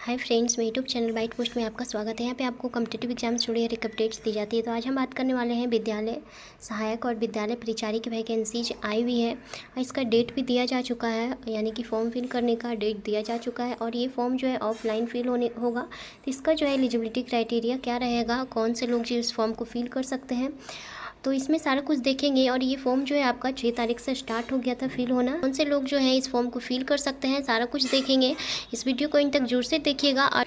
Hi friends, मेरे YouTube channel bite post में आपका स्वागत है। यहाँ पे आपको कॉम्पिटिटिव एग्जाम से जुड़ी हर एक अपडेट्स दी जाती है। तो आज हम बात करने वाले हैं विद्यालय सहायक और विद्यालय परिचारी की वैकेंसीज आई हुई है और इसका डेट भी दिया जा चुका है, यानी कि फॉर्म फिल करने का डेट दिया जा चुका है। और ये फॉर्म जो है ऑफलाइन फिल होगा। तो इसका जो है एलिजिबिलिटी क्राइटेरिया क्या रहेगा, कौन से लोग जो इस फॉर्म को फिल कर सकते हैं, तो इसमें सारा कुछ देखेंगे। और ये फॉर्म जो है आपका 6 तारीख से स्टार्ट हो गया था फिल होना। कौन से लोग जो है इस फॉर्म को फिल कर सकते हैं, सारा कुछ देखेंगे। इस वीडियो को इन तक जरूर से देखिएगा। और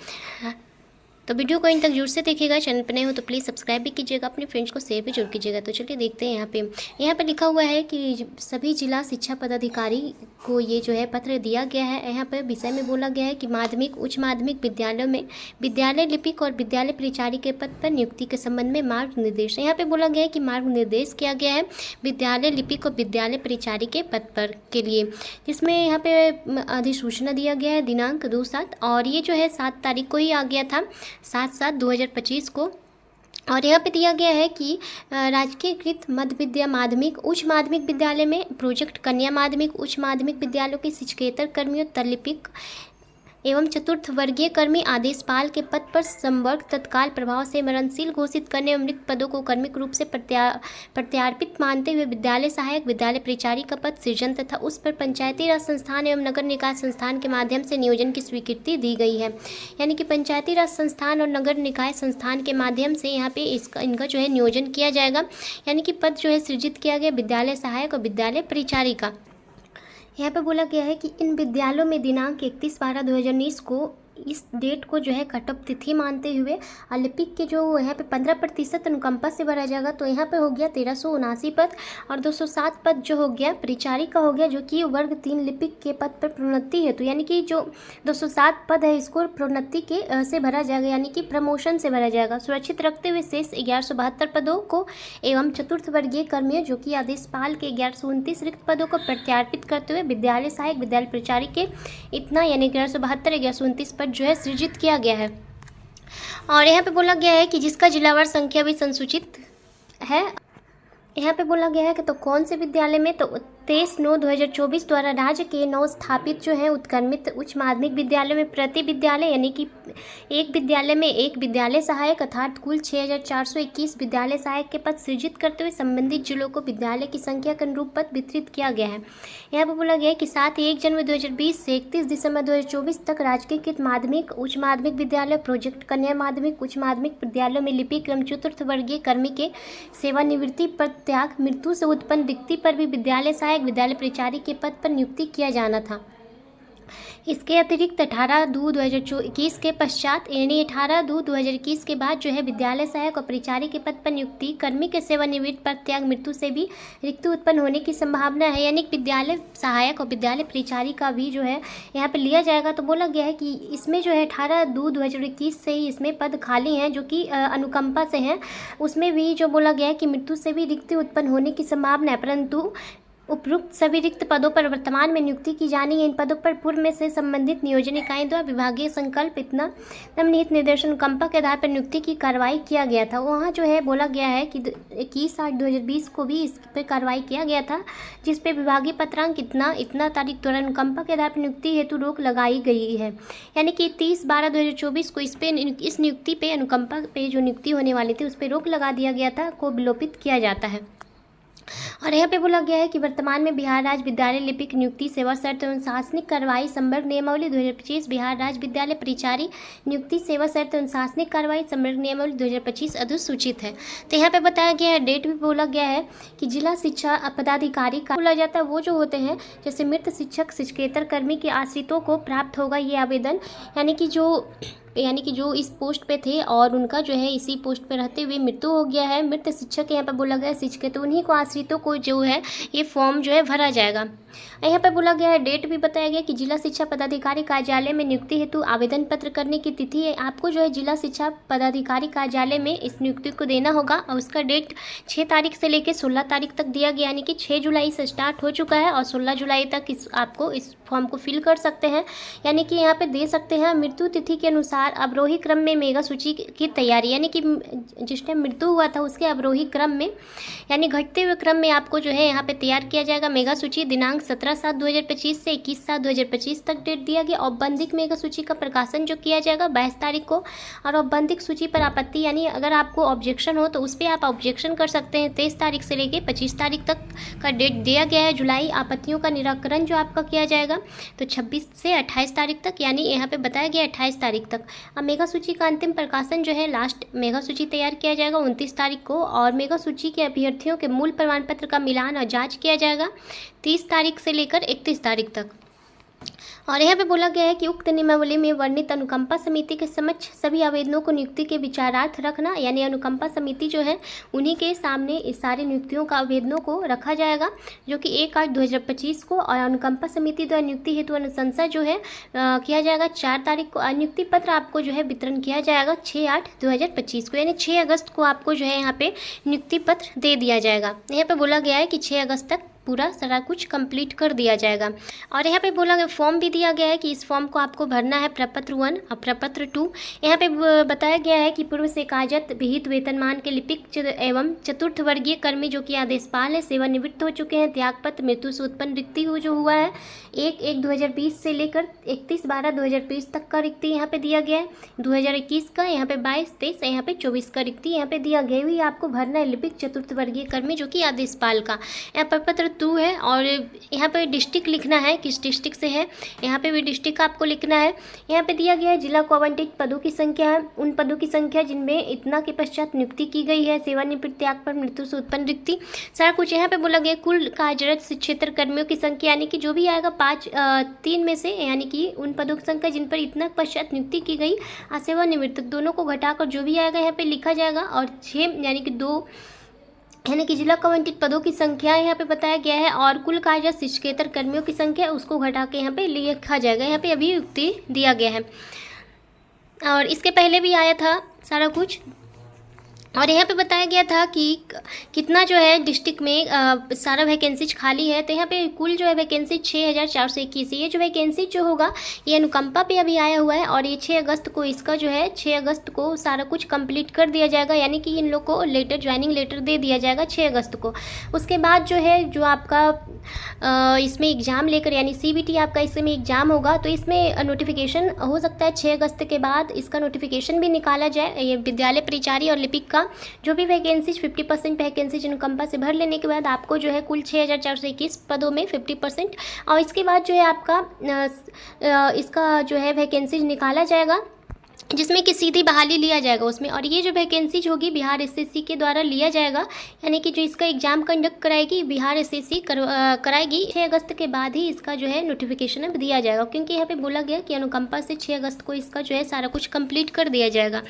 चैनल पर नए हो तो प्लीज़ सब्सक्राइब भी कीजिएगा, अपने फ्रेंड्स को शेयर भी जरूर कीजिएगा। तो चलिए देखते हैं। यहाँ पे लिखा हुआ है कि सभी जिला शिक्षा पदाधिकारी को ये जो है पत्र दिया गया है। यहाँ पर विषय में बोला गया है कि माध्यमिक उच्च माध्यमिक विद्यालयों में विद्यालय लिपिक और विद्यालय परिचारी के पद पर नियुक्ति के संबंध में मार्ग निर्देश। यहाँ पे बोला गया है कि मार्ग निर्देश किया गया है विद्यालय लिपिक और विद्यालय परिचारी के पद पर के लिए, जिसमें यहाँ पे अधिसूचना दिया गया है दिनांक 2/7 और ये जो है 7 तारीख को ही आ गया था, 7/7/2025 को। और यहाँ पे दिया गया है कि राजकीयकृत मध्य विद्या माध्यमिक उच्च माध्यमिक विद्यालय में प्रोजेक्ट कन्या माध्यमिक उच्च माध्यमिक विद्यालयों के शिक्षकेतर कर्मियों तलिपिक एवं चतुर्थ वर्गीय कर्मी आदेशपाल के पद पर संवर्ग तत्काल प्रभाव से मरणशील घोषित करने एवं रिक्त पदों को कर्मिक रूप से प्रत्यार्पित मानते हुए विद्यालय सहायक विद्यालय परिचारी का पद सृजन तथा उस पर पंचायती राज संस्थान एवं नगर निकाय संस्थान के माध्यम से नियोजन की स्वीकृति दी गई है। यानी कि पंचायती राज संस्थान और नगर निकाय संस्थान के माध्यम से यहाँ पे इनका जो है नियोजन किया जाएगा, यानी कि पद जो है सृजित किया गया विद्यालय सहायक और विद्यालय परिचारी का। यहाँ पे बोला गया है कि इन विद्यालयों में दिनांक 31/12/2019 को इस डेट को जो है कट ऑफ तिथि मानते हुए लिपिक के जो यहाँ पे 15% अनुकंपा से भरा जाएगा। तो यहाँ पे हो गया 1379 पद और 207 पद जो हो गया परिचारी का हो गया, जो कि वर्ग 3 लिपिक के पद पर प्रोन्नति है। तो यानी कि जो 207 पद है इसको प्रोन्नति के से भरा जाएगा, यानी कि प्रमोशन से भरा जाएगा, सुरक्षित रखते हुए शेष 1172 पदों को एवं चतुर्थ वर्गीय कर्मियों जो कि आदेशपाल के 1129 रिक्त पदों को प्रत्यार्पित करते हुए विद्यालय सहायक विद्यालय परिचारी के इतना यानी 1172 1129 जो है सृजित किया गया है। और यहाँ पे बोला गया है कि जिसका जिलावार संख्या भी संसूचित है। यहाँ पे बोला गया है कि तो कौन से विद्यालय में, तो 23/9/2024 द्वारा राज्य के 9 स्थापित जो है उत्क्रमित उच्च माध्यमिक विद्यालय में प्रति विद्यालय यानी कि एक विद्यालय में एक विद्यालय सहायक अर्थात कुल 6421 विद्यालय सहायक के पद सृजित करते हुए संबंधित जिलों को विद्यालय की संख्या के अनुरूप पद वितरित किया गया है। यहाँ पर बोला गया है कि 1 जनवरी 2020 से 31 दिसंबर 2024 तक राजकीयकृत माध्यमिक उच्च माध्यमिक विद्यालय प्रोजेक्ट कन्या माध्यमिक उच्च माध्यमिक विद्यालयों में लिपिक एवं चतुर्थ वर्गीय कर्मी के सेवानिवृत्ति पर त्याग मृत्यु से उत्पन्न रिक्ति पर भी विद्यालय सहायक विद्यालय परिचारी के पद पर नियुक्ति किया जाना था। इसके अतिरिक्त 18/2/2021 के पश्चात यानी 18/2/2021 के बाद जो है विद्यालय सहायक और परिचारी के पद पर नियुक्ति कर्मी के सेवानिवृत्ति पर त्याग मृत्यु से भी रिक्त उत्पन्न होने की संभावना है, यानी विद्यालय सहायक और विद्यालय परिचारी का भी जो है यहाँ पे लिया जाएगा। तो बोला गया है कि इसमें जो है 18/2/2021 से ही इसमें पद खाली हैं जो कि अनुकंपा से हैं, उसमें भी जो बोला गया है कि मृत्यु से भी रिक्त उत्पन्न होने की संभावना है, परंतु उपरोक्त सभी रिक्त पदों पर वर्तमान में नियुक्ति की जानी है। इन पदों पर पूर्व में से संबंधित नियोजन इकाई द्वारा विभागीय संकल्प इतना निम्नलिखित निर्देशन अनुकंपा के आधार पर नियुक्ति की कार्रवाई किया गया था। वहाँ जो है बोला गया है कि 21/8/2020 को भी इस पर कार्रवाई किया गया था, जिस पे विभागीय पत्रांक इतना तारीख द्वारा अनुकंपा के आधार पर नियुक्ति हेतु रोक लगाई गई है। यानी कि 30/12/2024 को इस नियुक्ति पे अनुकंपा पे जो नियुक्ति होने वाली थी उस पर रोक लगा दिया गया था, को विलोपित किया जाता है। और यहाँ पे बोला गया है कि वर्तमान में बिहार राज्य विद्यालय लिपिक नियुक्ति सेवा शर्त एवं शासनिक कार्रवाई संवर्ग नियमावली 2025 बिहार राज्य विद्यालय परिचारी नियुक्ति सेवा शर्त एवं शासनिक कार्रवाई संवर्ग नियमावली 2025 अधिसूचित है। तो यहाँ पे बताया गया है, डेट भी बोला गया है कि जिला शिक्षा पदाधिकारी का बोला जाता है वो जो होते हैं जैसे मृत शिक्षक शिक्षकेतर कर्मी के आश्रितों को प्राप्त होगा ये आवेदन, यानी कि जो इस पोस्ट पे थे और उनका जो है इसी पोस्ट पे रहते हुए मृत्यु हो गया है, मृत शिक्षक यहाँ पे बोला गया है शिक्षक, तो उन्हीं को आश्रितों को जो है ये फॉर्म जो है भरा जाएगा। यहाँ पे बोला गया है, डेट भी बताया गया कि जिला शिक्षा पदाधिकारी कार्यालय में नियुक्ति हेतु आवेदन पत्र करने की तिथि है। आपको जो है जिला शिक्षा पदाधिकारी कार्यालय में इस नियुक्ति को देना होगा और उसका डेट 6 तारीख से लेकर 16 तारीख तक दिया गया, यानी कि 6 जुलाई से स्टार्ट हो चुका है और 16 जुलाई तक आपको इस फॉर्म को फिल कर सकते हैं। यानी कि यहाँ पे दे सकते हैं मृत्यु तिथि के अनुसार अवरोही क्रम में मेगा सूची की तैयारी, यानी कि जिस टाइम मृत्यु हुआ था उसके अवरोही क्रम में यानी घटते हुए क्रम में आपको जो है यहाँ पे तैयार किया जाएगा मेगा सूची। दिनांक 17/7/2025 से 21/7/2025 तक डेट दिया गया। औपबंधिक मेगा सूची का प्रकाशन जो किया जाएगा 22 तारीख को। और औपबंधिक सूची पर आपत्ति यानी अगर आपको ऑब्जेक्शन हो तो उस पर आप ऑब्जेक्शन कर सकते हैं। 23 तारीख से लेकर 25 तारीख तक का डेट दिया गया है। जुलाई आपत्तियों का निराकरण जो आपका किया जाएगा तो 26 से 28 तारीख तक, यानी यहाँ पे बताया गया 28 तारीख तक। अब मेगा सूची का अंतिम प्रकाशन जो है, लास्ट मेगा सूची तैयार किया जाएगा 29 तारीख को। और मेगा सूची के अभ्यर्थियों के मूल प्रमाण पत्र का मिलान और जांच किया जाएगा 30 तारीख से लेकर 31 तारीख तक। और यहाँ पे बोला गया है कि उक्त नियमावली में वर्णित अनुकंपा समिति के समक्ष सभी आवेदनों को नियुक्ति के विचारार्थ रखना, यानी अनुकंपा समिति जो है उन्हीं के सामने इस सारे नियुक्तियों का आवेदनों को रखा जाएगा, जो कि 1/8/2025 को। और अनुकंपा समिति द्वारा नियुक्ति हेतु अनुशंसा जो है किया जाएगा 4 तारीख को। नियुक्ति पत्र आपको जो है वितरण किया जाएगा 6/8/2025 को, यानी 6 अगस्त को आपको जो है यहाँ पे नियुक्ति पत्र दे दिया जाएगा। यहाँ पे बोला गया है कि 6 अगस्त तक पूरा सारा कुछ कंप्लीट कर दिया जाएगा। और यहाँ पे बोला गया फॉर्म भी दिया गया है कि इस फॉर्म को आपको भरना है प्रपत्र 1 और प्रपत्र 2। यहाँ पे बताया गया है कि पूर्व से कार्यरत विहित वेतनमान के लिपिक एवं चतुर्थ वर्गीय कर्मी जो कि आदेशपाल है सेवानिवृत्त हो चुके हैं। त्यागपत्र मृत्यु से उत्पन्न रिक्ति हो जो हुआ है 1/1/2020 से लेकर 31/12/2020 तक का रिक्ति यहाँ पे दिया गया है। 2021 का यहाँ पे 22-23 यहाँ पे 24 का रिक्ति यहाँ पे दिया गया हुई आपको भरना है लिपिक चतुर्थ वर्गीय कर्मी जो कि आदेशपाल का। यहाँ प्रपत्र 2 है और यहाँ पे डिस्ट्रिक्ट लिखना है, किस डिस्ट्रिक्ट से है यहाँ पे भी डिस्ट्रिक्ट आपको लिखना है। यहाँ पे दिया गया है जिला को आवंटित पदों की संख्या है, उन पदों की संख्या जिनमें इतना के पश्चात नियुक्ति की गई है, सेवानिवृत्त त्याग पर मृत्यु से उत्पन्न रिक्ति, सारा कुछ यहाँ पे बोला गया। कुल कार्यरत क्षेत्र कर्मियों की संख्या यानी कि जो भी आएगा 3 में से, यानी कि उन पदों की संख्या जिन पर इतना पश्चात नियुक्ति की गई सेवानिवृत्त दोनों को घटाकर जो भी आएगा यहाँ पे लिखा जाएगा। और 6 यानी कि 2 यानी कि जिला को आवंटित पदों की संख्या यहाँ पे बताया गया है। और कुल कार्यरत शिक्षकेतर कर्मियों की संख्या उसको घटा के यहाँ पे लिखा जाएगा। यहाँ पे अभियुक्ति दिया गया है और इसके पहले भी आया था सारा कुछ। और यहाँ पे बताया गया था कि कितना जो है डिस्ट्रिक्ट में सारा वैकेंसीज खाली है। तो यहाँ पे कुल जो है वैकेंसी 6421 है। ये जो वैकेंसी जो होगा ये अनुकंपा पे अभी आया हुआ है और ये 6 अगस्त को इसका जो है 6 अगस्त को सारा कुछ कंप्लीट कर दिया जाएगा, यानी कि इन लोग को लेटर ज्वाइनिंग लेटर दे दिया जाएगा 6 अगस्त को। उसके बाद जो है जो आपका इसमें एग्ज़ाम लेकर यानी CBT आपका इसमें एग्ज़ाम होगा तो इसमें नोटिफिकेशन हो सकता है 6 अगस्त के बाद इसका नोटिफिकेशन भी निकाला जाए। ये विद्यालय परिचारी और लिपिक का जो भी वैकेंसीज 50% वैकेंसीज अनुकंपा से भर लेने के बाद आपको जो है कुल 6421 पदों में 50% और इसके बाद जो है आपका इसका जो है वैकेंसीज निकाला जाएगा जिसमें कि सीधी बहाली लिया जाएगा उसमें। और ये जो वैकेंसीज होगी बिहार SSC के द्वारा लिया जाएगा, यानी कि जो इसका एग्ज़ाम कंडक्ट कराएगी बिहार SSC कराएगी। 6 अगस्त के बाद ही इसका जो है नोटिफिकेशन अब दिया जाएगा, क्योंकि यहाँ पे बोला गया कि अनुकंपा से 6 अगस्त को इसका जो है सारा कुछ कंप्लीट कर दिया जाएगा।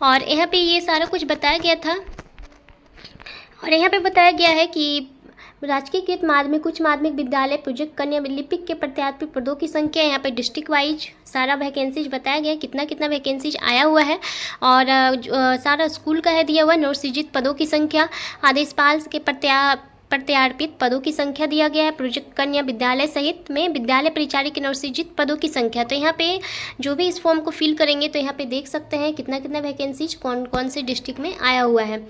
और यहाँ पे ये सारा कुछ बताया गया था। और यहाँ पे बताया गया है कि राजकीयकृत माध्यमिक उच्च माध्यमिक विद्यालय प्रोजेक्ट कन्या लिपिक के प्रत्याशित पदों की संख्या यहाँ पे डिस्ट्रिक्ट वाइज सारा वैकेंसीज बताया गया कितना वैकेंसीज आया हुआ है। और सारा स्कूल का है दिया हुआ नवसृजित पदों की संख्या, आदेशपाल के प्रत्यार्पित पदों की संख्या दिया गया है, प्रोजेक्ट कन्या विद्यालय सहित में विद्यालय परिचारी के नवसृजित पदों की संख्या। तो यहाँ पे जो भी इस फॉर्म को फिल करेंगे तो यहाँ पे देख सकते हैं कितना वैकेंसीज कौन कौन से डिस्ट्रिक्ट में आया हुआ है।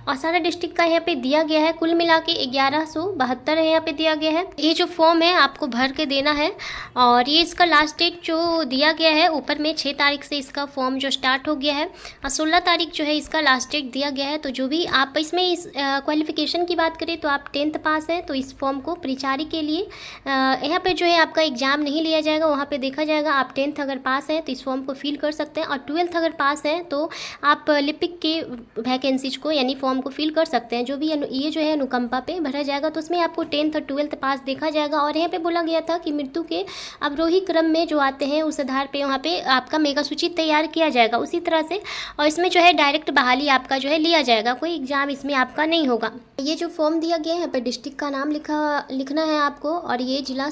और सारा डिस्ट्रिक्ट का यहाँ पे दिया गया है, कुल मिला के 1172 है यहाँ पे दिया गया है। ये जो फॉर्म है आपको भर के देना है और ये इसका लास्ट डेट जो दिया गया है ऊपर में 6 तारीख से इसका फॉर्म जो स्टार्ट हो गया है और 16 तारीख जो है इसका लास्ट डेट दिया गया है। तो जो भी आप इसमें इस क्वालिफिकेशन की बात करें तो आप 10th पास हैं तो इस फॉर्म को परिचारी के लिए यहाँ पर जो है आपका एग्ज़ाम नहीं लिया जाएगा, वहाँ पर देखा जाएगा। आप 10th अगर पास हैं तो इस फॉर्म को फिल कर सकते हैं और 12th अगर पास हैं तो आप लिपिक के वैकेंसीज को यानी फॉर्म को फिल कर सकते हैं। जो भी ये जो है अनुकंपा पे भरा जाएगा तो उसमें आपको 10th और 12th पास देखा जाएगा। और यहाँ पे बोला गया था कि मृत्यु के अवरोही क्रम में जो आते हैं उस आधार पे वहाँ पे आपका मेगा सूची तैयार किया जाएगा उसी तरह से। और इसमें जो है डायरेक्ट बहाली आपका जो है लिया जाएगा, कोई एग्जाम इसमें आपका नहीं होगा। ये जो फॉर्म दिया गया है यहाँ पे डिस्ट्रिक्ट का नाम लिखना है आपको और ये जिला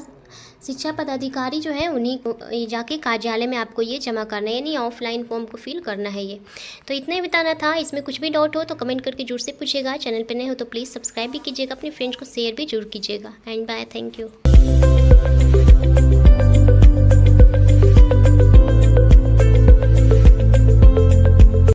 शिक्षा पदाधिकारी जो है उन्हीं को जाके कार्यालय में आपको ये जमा करना है, यानी ऑफलाइन फॉर्म को फिल करना है ये। तो इतना ही बताना था। इसमें कुछ भी डाउट हो तो कमेंट करके जरूर से पूछेगा। चैनल पे नए हो तो प्लीज़ सब्सक्राइब भी कीजिएगा, अपने फ्रेंड्स को शेयर भी जरूर कीजिएगा। And bye, thank you.